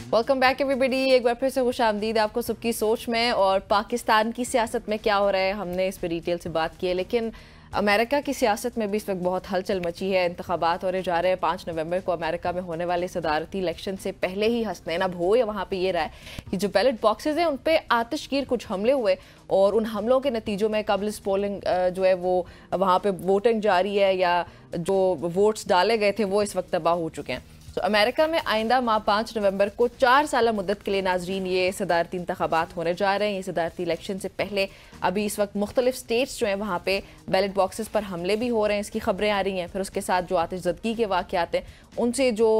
Welcome back everybody. एक बार फिर से खुश आमदीद आपको सबकी सोच में। और पाकिस्तान की सियासत में क्या हो रहा है हमने इस पर डिटेल से बात की है, लेकिन अमेरिका की सियासत में भी इस वक्त बहुत हलचल मची है। इंतखाबात होने जा रहे हैं 5 नवंबर को। अमेरिका में होने वाले सदारती इलेक्शन से पहले ही हसनैन अब हो या वहाँ पे ये रहा है कि जो बैलेट बॉक्सेज हैं उन पे आतिशगीर कुछ हमले हुए और उन हमलों के नतीजों में कबल पोलिंग जो है वो वहाँ पे वोटिंग जारी है या जो वोट्स डाले गए थे वो इस वक्त तबाह हो चुके हैं। तो अमेरिका में आइंदा माह 5 नवंबर को 4 साल मुद्दत के लिए नाजरीन ये सदारती इंतखाबात होने जा रहे हैं। ये सदारती इलेक्शन से पहले अभी इस वक्त मुख्तलिफ स्टेट्स जो हैं वहाँ पे बैलेट बॉक्सेस पर हमले भी हो रहे हैं, इसकी खबरें आ रही हैं। फिर उसके साथ जो आतिशज़दगी के वाक़यात हैं उनसे जो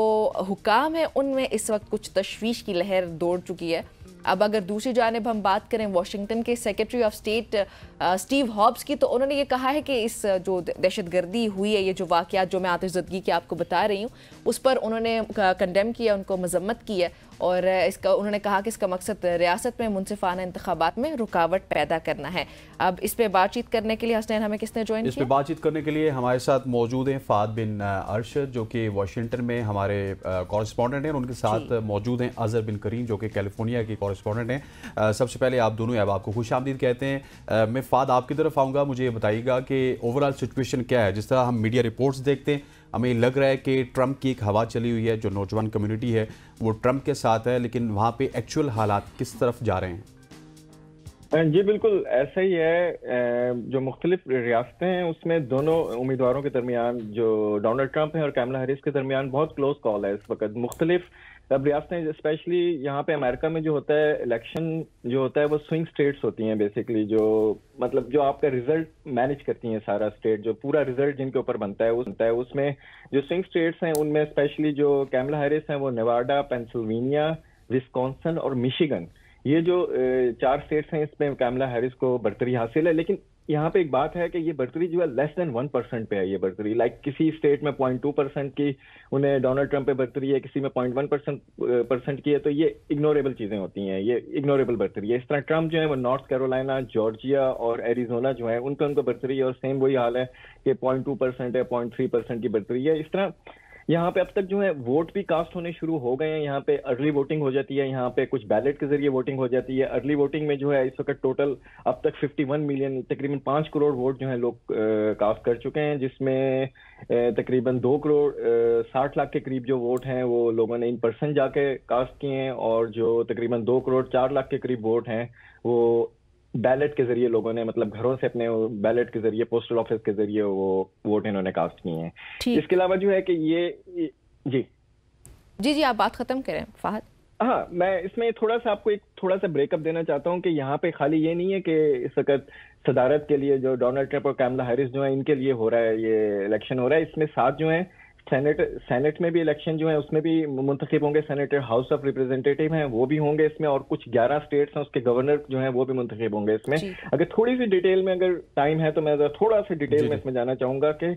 हुकाम हैं उनमें इस वक्त कुछ तशवीश की लहर दौड़ चुकी है। अब अगर दूसरी जानिब हम बात करें वाशिंगटन के secretary of state Steve Hobbs की, तो उन्होंने ये कहा है कि इस जो दहशतगर्दी हुई है, ये जो वाक़यात जो मैं आतिशज़दगी के आपको बता रही हूँ उस पर उन्होंने कंडेम किया, उनको मजम्मत की है। और इसका उन्होंने कहा कि इसका मकसद रियासत में मुनसिफाना इंतखाबात में रुकावट पैदा करना है। अब इस पर बातचीत करने के लिए हसनैन हमें किसने ज्वाइन किया? इस पर बातचीत करने के लिए हमारे साथ मौजूद हैं फ़ाद बिन अरशद जो कि वाशिंगटन में हमारे कॉरेस्पॉन्डेंट हैं। उनके साथ मौजूद हैं अजहर बिन करीम जो कि कैलिफोर्निया के कॉरेस्पॉन्डेंट हैं। सबसे पहले आप दोनों अब आपको खुश आमदीद कहते हैं। मैं फ़ाद आपकी तरफ आऊँगा, मुझे ये बताइएगा कि ओवरऑल सिचुएशन क्या है। जिस तरह हम मीडिया रिपोर्ट्स देखते हैं हमें लग रहा है कि ट्रंप की एक हवा चली हुई है, जो नौजवान कम्युनिटी है वो ट्रंप के साथ है, लेकिन वहाँ पे एक्चुअल हालात किस तरफ जा रहे हैं? जी बिल्कुल ऐसा ही है। जो मुख्तलिफ रियासतें हैं उसमें दोनों उम्मीदवारों के दरमियान, जो डोनाल्ड ट्रंप है और कैमला हैरिस के दरमियान बहुत क्लोज कॉल है इस वक्त। मुख्तलिफ अब रियासतें, स्पेशली यहाँ पे अमेरिका में जो होता है इलेक्शन जो होता है वो स्विंग स्टेट्स होती हैं बेसिकली, जो मतलब जो आपका रिजल्ट मैनेज करती हैं सारा स्टेट, जो पूरा रिजल्ट जिनके ऊपर बनता है उसमें जो स्विंग स्टेट्स हैं उनमें स्पेशली जो कैमला हैरिस हैं वो नेवाडा, पेंसिल्वेनिया, विस्कॉन्सिन और मिशिगन, ये जो 4 स्टेट्स हैं इसमें कैमला हैरिस को बढ़तरी हासिल है। लेकिन यहाँ पे एक बात है कि ये बढ़तरी जो है लेस देन 1% पे है। ये बढ़तरी लाइक किसी स्टेट में 0.2% की उन्हें डोनाल्ड ट्रंप पे बढ़तरी है, किसी में 0.1% की है, तो ये इग्नोरेबल चीजें होती हैं, ये इग्नोरेबल बढ़तरी है। इस तरह ट्रंप जो है वो नॉर्थ कैरोलिना, जॉर्जिया और एरिजोना जो है उन पर उनको बढ़तरी है और सेम वही हाल है कि 0.2% है, 0.3% की बढ़तरी है। इस तरह यहाँ पे अब तक जो है वोट भी कास्ट होने शुरू हो गए हैं। यहाँ पे अर्ली वोटिंग हो जाती है, यहाँ पे कुछ बैलेट के जरिए वोटिंग हो जाती है। अर्ली वोटिंग में जो है इस वक्त टोटल अब तक 51 मिलियन, तकरीबन 5 करोड़ वोट जो है लोग कास्ट कर चुके हैं, जिसमें तकरीबन 2 करोड़ 60 लाख के करीब जो वोट हैं वो लोगों ने इन पर्सन जाके कास्ट किए हैं, और जो तकरीबन 2 करोड़ 4 लाख के करीब वोट हैं वो बैलेट के जरिए लोगों ने, मतलब घरों से अपने बैलेट के जरिए, पोस्टल ऑफिस के जरिए वो वोट इन्होंने कास्ट किए हैं। इसके अलावा जो है कि ये जी आप बात खत्म करें फहद। हाँ, मैं इसमें आपको एक थोड़ा सा ब्रेकअप देना चाहता हूँ कि यहाँ पे खाली ये नहीं है कि इस वक्त सदारत के लिए जो डोनाल्ड ट्रंप और कैमला हैरिस जो है इनके लिए हो रहा है, ये इलेक्शन हो रहा है। इसमें साथ जो है सेनेट में भी इलेक्शन जो है उसमें भी मुंतखब होंगे सेनेटर, हाउस ऑफ रिप्रेजेंटेटिव हैं वो भी होंगे इसमें, और कुछ 11 स्टेट्स हैं उसके गवर्नर जो हैं वो भी मुंतखब होंगे इसमें। अगर थोड़ी सी डिटेल में अगर टाइम है तो मैं थोड़ा सा डिटेल में इसमें जाना चाहूंगा कि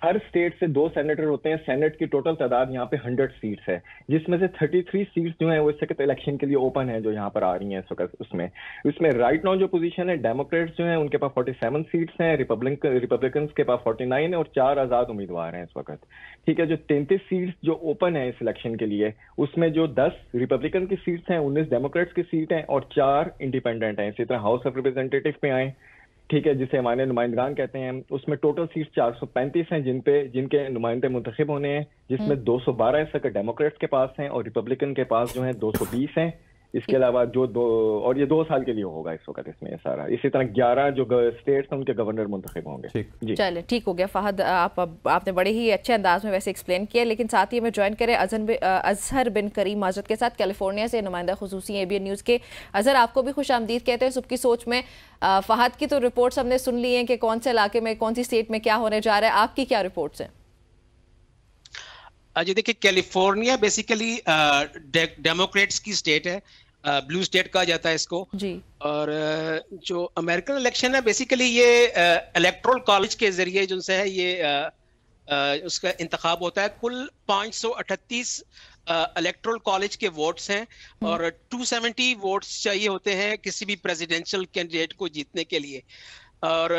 हर स्टेट से 2 सेनेटर होते हैं। सेनेट की टोटल तादाद यहाँ पे 100 सीट्स है, जिसमें से 33 सीट्स जो है वो इस वक्त इलेक्शन के लिए ओपन है, जो यहाँ पर आ रही हैं इस वक्त। उसमें राइट नाउ जो पोजीशन है, डेमोक्रेट्स जो है उनके पास 47 सीट्स हैं, रिपब्लिकन्स के पास 49 है और 4 आजाद उम्मीदवार हैं इस वक्त। ठीक है, जो 33 सीट्स जो ओपन है इस इलेक्शन के लिए, उसमें जो 10 रिपब्लिकन की सीट्स हैं, 19 डेमोक्रेट्स की सीट हैं और 4 इंडिपेंडेंट हैं। इसी तरह हाउस ऑफ रिप्रेजेंटेटिव पे आए, ठीक है, जिसे हमारे नुमाइंदगान कहते हैं, उसमें टोटल सीट 435 हैं जिनके नुमाइंदे मुंतखब होने हैं, जिसमें 212 इस वक्त डेमोक्रेट्स के पास हैं और रिपब्लिकन के पास जो है 220 हैं। इसके अलावा जो और ये 2 साल के लिए होगा इस वक्त इसमें सारा। इसी तरह 11 जो स्टेट्स हैं उनके गवर्नर मुंतखब होंगे। जी चले, ठीक हो गया फहद, आपने बड़े ही अच्छे अंदाज में वैसे एक्सप्लेन किया। लेकिन साथ ही हमें ज्वाइन करें अजहर बिन करीम माजद के साथ, कैलिफोर्निया से नुमाइंदा खुसूसी ABN न्यूज़ के। अजहर, आपको भी खुश आमदीद कहते हैं सुबह की सोच में। फहद की तो रिपोर्ट्स हमने सुन ली हैं कि कौन से इलाके में, कौन सी स्टेट में क्या होने जा रहा है, आपकी क्या रिपोर्ट्स हैं? जी देखिए, कैलिफोर्निया बेसिकली डेमोक्रेट्स की स्टेट है, ब्लू स्टेट कहा जाता है इसको जी। और जो अमेरिकन इलेक्शन है बेसिकली ये इलेक्टोरल कॉलेज के जरिए जो है ये उसका इंतखाब होता है। कुल 538 इलेक्टोरल कॉलेज के वोट्स हैं और 270 वोट्स चाहिए होते हैं किसी भी प्रेसिडेंशियल कैंडिडेट को जीतने के लिए। اور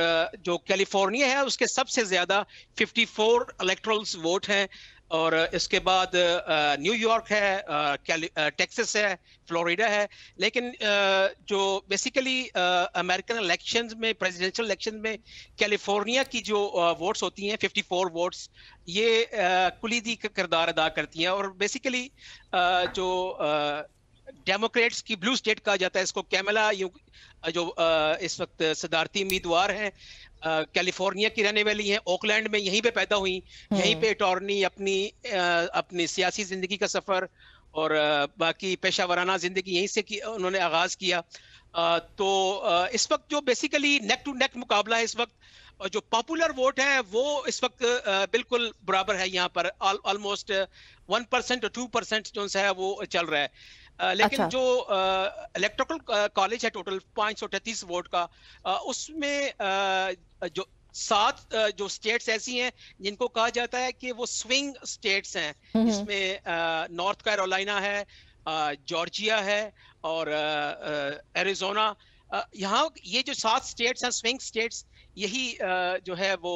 جو کیلیفورنیا ہے اس کے سب سے زیادہ 54 الیکٹرلز ووٹ ہیں، اور اس کے بعد نیو یارک ہے، ٹیکسس ہے، فلوریڈا ہے. لیکن جو بیسیکلی امریکن الیکشنز میں، پریزیڈنشل الیکشن میں کیلیفورنیا کی جو ووٹس ہوتی ہیں 54 ووٹس، یہ کلیدی کردار ادا کرتی ہیں. اور بیسیکلی جو ڈیموکریٹس کی بلو اسٹیٹ کہا جاتا ہے اس کو، کیملا جو اس وقت صدارتی امیدوار ہیں، کیلیفورنیا کی رہنے والی ہیں، اوکلینڈ میں یہیں پہ پیدا ہوئی، یہیں پہ اٹارنی اپنی سیاسی زندگی کا سفر اور باقی پیشہ ورانہ زندگی یہیں سے انہوں نے آغاز کیا. تو اس وقت جو بیسیکلی نیک ٹو نیک مقابلہ ہے اس وقت، اور جو پاپولر ووٹ ہے وہ اس وقت بالکل برابر ہے، یہاں پر آلموسٹ 1% اور 2% جو ہے وہ چل رہا ہے. لیکن جو الیکٹورل کالج ہے ٹوٹل 538 ووٹ کا، اس میں جو 7 جو اسٹیٹس ایسی ہیں جن کو کہا جاتا ہے کہ وہ سوئنگ اسٹیٹس ہیں، جس میں نارتھ کیرولینا ہے، جارجیا ہے اور ایریزونا. یہاں یہ جو 7 اسٹیٹس ہیں سوئنگ اسٹیٹس، یہی جو ہے وہ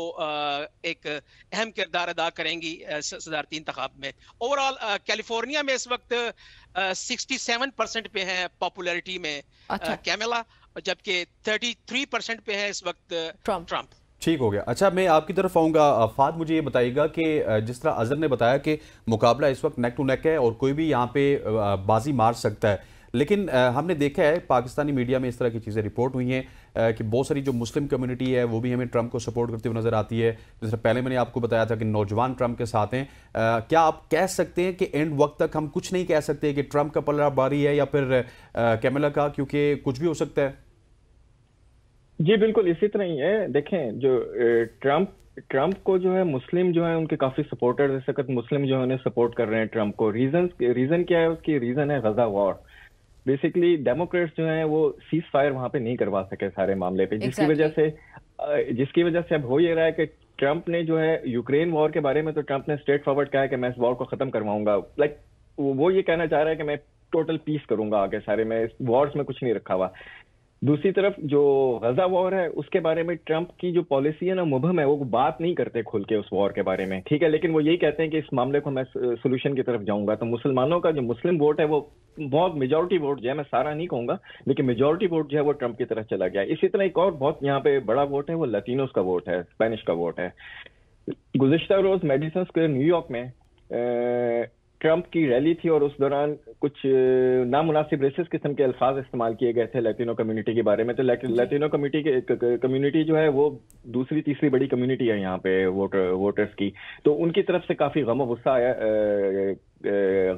ایک اہم کردار ادا کریں گی صدارتی انتخاب میں. اوور آل کیلیفورنیا میں اس وقت 67% پہ ہے پاپولیرٹی میں کیملا، جبکہ 33% پہ ہے اس وقت ٹرمپ. ٹھیک ہو گیا. اچھا میں آپ کی طرف آؤں گا. فہد مجھے یہ بتائیے گا کہ جس طرح اظہر نے بتایا کہ مقابلہ اس وقت نیک ٹو نیک ہے اور کوئی بھی یہاں پہ بازی مار سکتا ہے، لیکن ہم نے دیکھا ہے پاکستانی میڈیا میں اس طرح کی چیزیں رپورٹ ہوئی ہیں کہ بہت ساری جو مسلم کمیونٹی ہے وہ بھی ہمیں ٹرمپ کو سپورٹ کرتے ہوئے نظر آتی ہے. جس طرح پہلے میں نے آپ کو بتایا تھا کہ نوجوان ٹرمپ کے ساتھ ہیں. کیا آپ کہہ سکتے ہیں کہ اینڈ وقت تک ہم کچھ نہیں کہہ سکتے کہ ٹرمپ کا پلڑا باری ہے یا پھر کیملا کا، کیونکہ کچھ بھی ہو سکتا ہے؟ جی بالکل اسی طرح ہی ہے. دیکھیں جو ٹرمپ کو جو ہے مسلم جو ہے ان کے کافی سپورٹرز اس وقت مسلم جو ہے انہیں سپورٹ کر رہے ہیں ٹرمپ کو. ریزن کیا ہے اس کی؟ ریزن ہے غزہ وار. بیسیکلی ڈیموکریٹس جو ہیں وہ سیز فائر وہاں پہ نہیں کروا سکے سارے معاملے پہ، جس کی وجہ سے اب ہو یہ رہا ہے کہ ٹرمپ نے جو ہے یوکرین وار کے بارے میں تو ٹرمپ نے اسٹریٹ فارورڈ کہا ہے کہ میں اس وار کو ختم کرواؤں گا. لائک وہ یہ کہنا چاہ رہا ہے کہ میں ٹوٹل پیس کروں گا آگے سارے، میں اس وارز میں کچھ نہیں رکھا ہوا. دوسری طرف جو غزہ وار ہے اس کے بارے میں ٹرمپ کی جو پالیسی ہے نا مبہم ہے، وہ بات نہیں کرتے کھل کے اس وار کے بارے میں، ٹھیک ہے، لیکن وہ یہی کہتے ہیں کہ اس معاملے کو میں سولوشن کی طرف جاؤں گا. تو مسلمانوں کا جو مسلم ووٹ ہے وہ بہت میجورٹی ووٹ جو ہے، میں سارا نہیں کہوں گا لیکن میجورٹی ووٹ جو ہے وہ ٹرمپ کی طرف چلا گیا. اسی طرح ایک اور بہت یہاں پہ بڑا ووٹ ہے وہ لطینوز کا ووٹ ہے، اسپینش کا ووٹ ہے. گزشتہ روز میڈیسن اسکوائر نیو یارک میں ٹرمپ کی ریلی تھی اور اس دوران کچھ نامناسب ریسس قسم کے الفاظ استعمال کیے گئے تھے لیٹینو کمیونٹی کے بارے میں. تو لیٹینو کمیونٹی جو ہے وہ دوسری تیسری بڑی کمیونٹی ہے یہاں پہ ووٹرز کی. تو ان کی طرف سے کافی غم و غصہ آیا،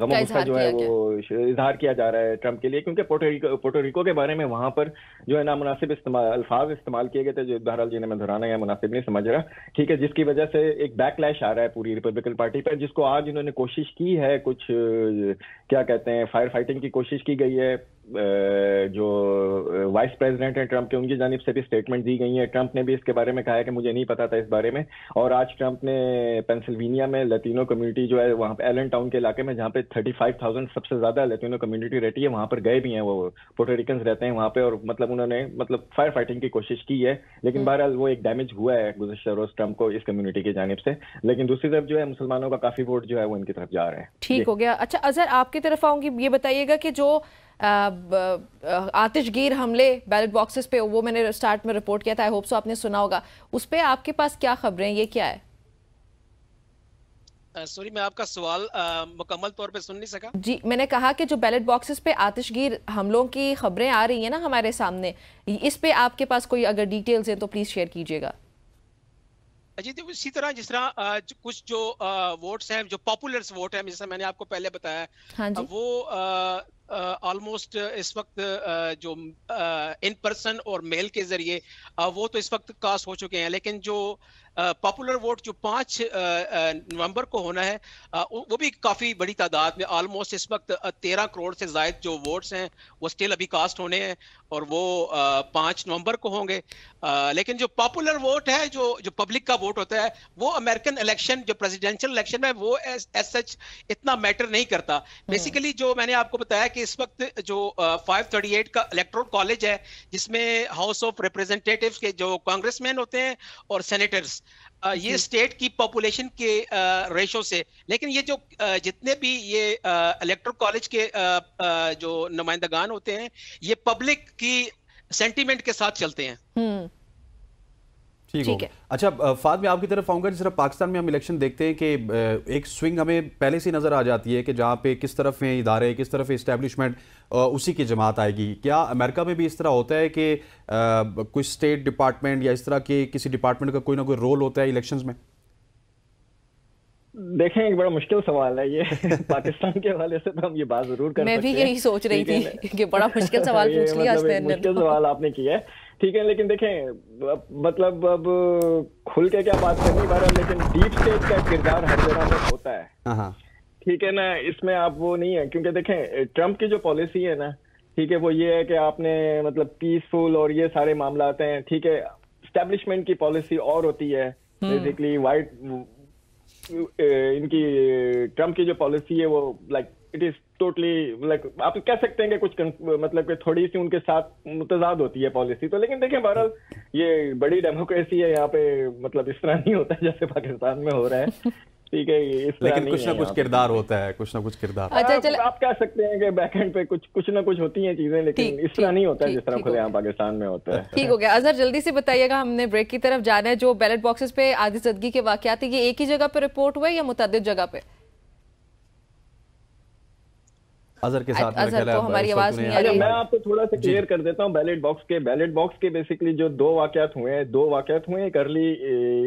غم و غصہ جو ہے وہ اظہار کیا جا رہا ہے ٹرمپ کے لیے، کیونکہ پورٹو ریکو کے بارے میں وہاں پر جو ہے نامناسب الفاظ استعمال کیے گئے تھے، جو بہرحال جنہیں میں دہرانا یا مناسب نہیں سمجھ رہا، ٹھیک ہے، جس کی وجہ سے ایک بیک لیش آ رہا ہے پوری ریپبلکن پارٹی پہ، جس کو آج انہوں نے کوشش کی ہے، کچھ کیا کہتے ہیں فائر فائٹنگ کی کوشش کی گئی ہے. جو وائس پریزیڈنٹ ہیں ٹرمپ کے، ان کی جانب سے بھی اسٹیٹمنٹ دی گئی ہیں. ٹرمپ نے بھی اس کے بارے میں کہا ہے کہ مجھے نہیں پتا تھا اس بارے میں. اور آج ٹرمپ نے پینسلوینیا میں لطینو کمیونٹی جو ہے وہاں پہ ایلن ٹاؤن کے علاقے میں جہاں پہ 35,000 سب سے زیادہ لطینو کمیونٹی رہتی ہے، وہاں پر گئے بھی ہیں، وہ پورٹو ریکنز رہتے ہیں وہاں پہ، اور مطلب انہوں نے فائر فائٹنگ کی کوشش کی ہے. لیکن بہرحال وہ ایک ڈیمیج ہوا ہے گزشتہ روز ٹرمپ کو اس کمیونٹی کی جانب سے. لیکن دوسری طرف جو ہے مسلمانوں کا کافی ووٹ جو ہے وہ ان کی طرف جا رہے ہیں. ٹھیک ہو گیا. اچھا اظہر آپ کی طرف آؤں گی، یہ بتائیے گا کہ جو آتش گیر حملے بیلٹ باکسز پہ، وہ میں نے سٹارٹ میں رپورٹ کیا تھا، آئی ہوپ سو آپ نے سنا ہوگا، اس پہ آپ کے پاس کیا خبریں، یہ کیا ہے؟ سوری میں آپ کا سوال مکمل طور پہ سن نہیں سکا. جی میں نے کہا کہ جو بیلٹ باکسز پہ آتش گیر حملوں کی خبریں آ رہی ہیں نا ہمارے سامنے، اس پہ آپ کے پاس کوئی اگر ڈیٹیلز ہیں تو پلیز شیئر کیجئے گا. جی اسی طرح جس طرح کچھ جو ووٹس ہیں، جو پاپولرز ووٹ ہیں، جیسے میں نے آپ کو پہلے بتایا، وہ آلموسٹ اس وقت جو ان پرسن اور میل کے ذریعے وہ تو اس وقت کاسٹ ہو چکے ہیں، لیکن جو पॉपुलर वोट जो 5 नवंबर को होना है वो भी काफी बड़ी तादाद में, ऑलमोस्ट इस वक्त 13 करोड़ से ज्यादा जो वोट्स हैं वो स्टिल अभी कास्ट होने हैं और वो 5 नवंबर को होंगे। लेकिन जो पॉपुलर वोट है, जो पब्लिक का वोट होता है, वो अमेरिकन इलेक्शन, जो प्रेसिडेंशियल इलेक्शन है, वो एज सच इतना मैटर नहीं करता। बेसिकली जो मैंने आपको बताया कि इस वक्त जो 538 का इलेक्टोरल कॉलेज है, जिसमें हाउस ऑफ रिप्रेजेंटेटिव्स के जो कांग्रेसमैन होते हैं और सेनेटर्स, ये स्टेट की पॉपुलेशन के रेशो से, लेकिन ये जो जितने भी ये इलेक्टोरल कॉलेज के जो नुमाइंदगान होते हैं, ये पब्लिक की सेंटीमेंट के साथ चलते हैं। ठीक है। अच्छा फाद, मैं आपकी तरफ आऊंगा। जिस तरह पाकिस्तान में हम इलेक्शन देखते हैं कि एक स्विंग हमें पहले से नजर आ जाती है कि जहाँ पे किस तरफ है इदारे, किस तरफ इस्टेब्लिशमेंट, उसी की जमात आएगी। क्या अमेरिका में भी इस तरह होता है कि कुछ स्टेट डिपार्टमेंट या इस तरह के किसी डिपार्टमेंट का कोई ना कोई रोल होता है इलेक्शंस में? देखें, एक बड़ा मुश्किल सवाल है ये पाकिस्तान के हवाले से तो हम ये बात जरूर कर सकते हैं। मैं भी यही सोच रही थी कि बड़ा मुश्किल सवाल पूछ लिया मुश्किल सवाल आपने किया है, ठीक है। लेकिन देखें, मतलब अब खुल के क्या बात करनी बार, लेकिन डीप स्टेट का किरदार हर जगह में होता है, ठीक है ना। इसमें आप वो नहीं है, क्योंकि देखें ट्रम्प की जो पॉलिसी है ना, ठीक है, वो ये है कि आपने मतलब पीसफुल और ये सारे मामला आते हैं, ठीक है। एस्टेब्लिशमेंट की पॉलिसी और होती है, बेसिकली वाइट इनकी ट्रम्प की जो पॉलिसी है वो like it is totally like आप कह सकते हैं कि कुछ मतलब कि थोड़ी सी उनके साथ मुतजाद होती है पॉलिसी तो। लेकिन देखें बहरहाल ये बड़ी डेमोक्रेसी है यहाँ पे, मतलब इस तरह नहीं होता जैसे पाकिस्तान में हो रहा है, ठीक है। लेकिन कुछ ना कुछ किरदार होता है, कुछ ना कुछ किरदार। अच्छा, आप कह सकते हैं कि बैकएंड पे कुछ ना कुछ होती हैं चीजें, लेकिन इस तरह नहीं होता है जिस तरह खुलेआम पाकिस्तान में होता है। ठीक हो गया। अजहर जल्दी से बताइएगा, हमने ब्रेक की तरफ जाना है। जो बैलेट बॉक्सेस पे आदिजदगी के वाकयात है, ये एक ही जगह पे रिपोर्ट हुए या मुतअद्दिद जगह पे? अजहर के साथ अजहर को हमारी आवाज नहीं आ रही। मैं आपको थोड़ा सा क्लियर कर देता हूँ बैलेट बॉक्स के बेसिकली जो दो वाकयात हुए हैं, एक अर्ली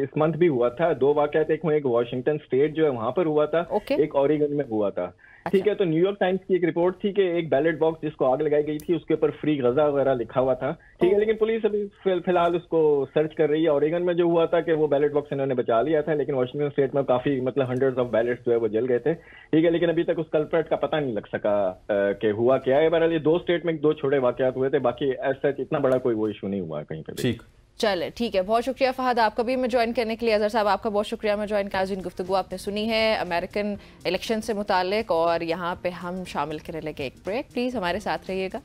इस मंथ भी हुआ था। 2 वाकयात, एक हुए, एक वाशिंगटन स्टेट जो है वहां पर हुआ था, एक ओरेगन में हुआ था, ठीक है। तो न्यूयॉर्क टाइम्स की एक रिपोर्ट थी कि एक बैलेट बॉक्स जिसको आग लगाई गई थी उसके ऊपर फ्री गजा वगैरह लिखा हुआ था, ठीक है। लेकिन पुलिस अभी फिलहाल उसको सर्च कर रही है। ओरेगन में जो हुआ था कि वो बैलेट बॉक्स इन्होंने बचा लिया था, लेकिन वाशिंगटन स्टेट में काफी मतलब हंड्रेड्स ऑफ बैलेट्स जो है वो जल गए थे, ठीक है। लेकिन अभी तक उस कल्प्रेट का पता नहीं लग सका कि हुआ क्या है। बहरहाल ये 2 स्टेट में 2 छोटे वाकयात हुए थे, बाकी ऐसा इतना बड़ा कोई वो इशू नहीं हुआ कहीं पे। ठीक, चले ठीक है। बहुत शुक्रिया फहद आपका भी मैं ज्वाइन करने के लिए। अजहर साहब आपका बहुत शुक्रिया मैं ज्वाइन किया। जिन गुफ्तगू आपने सुनी है अमेरिकन इलेक्शन से मुतालिक, और यहाँ पे हम शामिल करने लगे एक ब्रेक। प्लीज़ हमारे साथ रहिएगा।